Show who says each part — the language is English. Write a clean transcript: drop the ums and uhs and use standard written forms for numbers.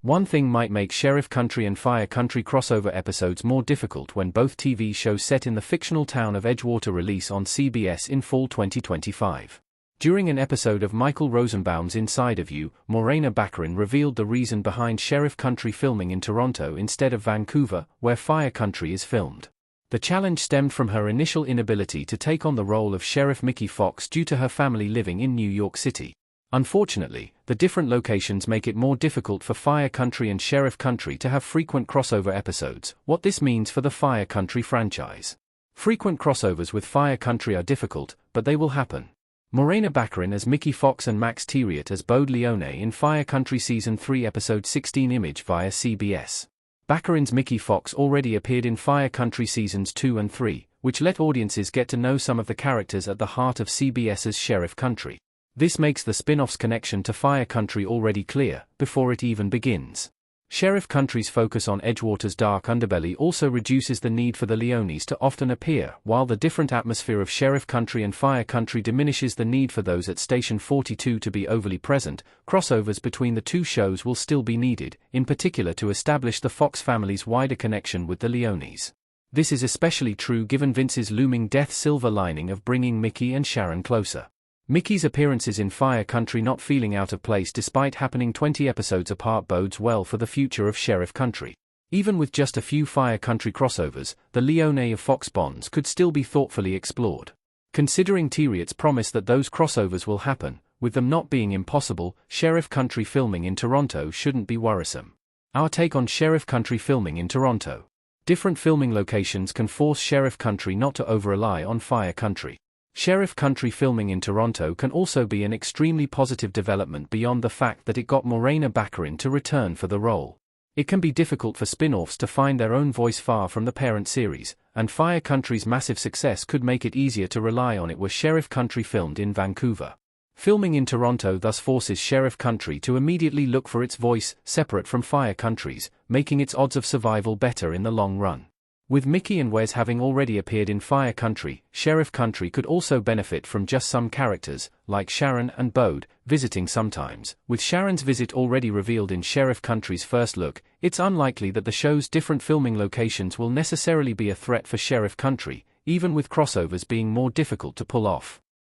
Speaker 1: One thing might make Sheriff Country and Fire Country crossover episodes more difficult when both TV shows set in the fictional town of Edgewater release on CBS in fall 2025. During an episode of Michael Rosenbaum's Inside of You, Morena Baccarin revealed the reason behind Sheriff Country filming in Toronto instead of Vancouver, where Fire Country is filmed. The challenge stemmed from her initial inability to take on the role of Sheriff Mickey Fox due to her family living in New York City. Unfortunately, the different locations make it more difficult for Fire Country and Sheriff Country to have frequent crossover episodes. What this means for the Fire Country franchise. Frequent crossovers with Fire Country are difficult, but they will happen. Morena Baccarin as Mickey Fox and Max Theriot as Bode Leone in Fire Country Season 3 Episode 16 Image via CBS. Baccarin's Mickey Fox already appeared in Fire Country Seasons 2 and 3, which let audiences get to know some of the characters at the heart of CBS's Sheriff Country. This makes the spin-off's connection to Fire Country already clear, before it even begins. Sheriff Country's focus on Edgewater's dark underbelly also reduces the need for the Leones to often appear, while the different atmosphere of Sheriff Country and Fire Country diminishes the need for those at Station 42 to be overly present. Crossovers between the two shows will still be needed, in particular to establish the Fox family's wider connection with the Leones. This is especially true given Vince's looming death silver lining of bringing Mickey and Sharon closer. Mickey's appearances in Fire Country not feeling out of place despite happening 20 episodes apart bodes well for the future of Sheriff Country. Even with just a few Fire Country crossovers, the Leone of Fox bonds could still be thoughtfully explored. Considering Theriot's promise that those crossovers will happen, with them not being impossible, Sheriff Country filming in Toronto shouldn't be worrisome. Our take on Sheriff Country filming in Toronto. Different filming locations can force Sheriff Country not to over-rely on Fire Country. Sheriff Country filming in Toronto can also be an extremely positive development beyond the fact that it got Morena Baccarin to return for the role. It can be difficult for spin-offs to find their own voice far from the parent series, and Fire Country's massive success could make it easier to rely on it were Sheriff Country filmed in Vancouver. Filming in Toronto thus forces Sheriff Country to immediately look for its voice, separate from Fire Country's, making its odds of survival better in the long run. With Mickey and Wes having already appeared in Fire Country, Sheriff Country could also benefit from just some characters, like Sharon and Bode, visiting sometimes. With Sharon's visit already revealed in Sheriff Country's first look, it's unlikely that the show's different filming locations will necessarily be a threat for Sheriff Country, even with crossovers being more difficult to pull off.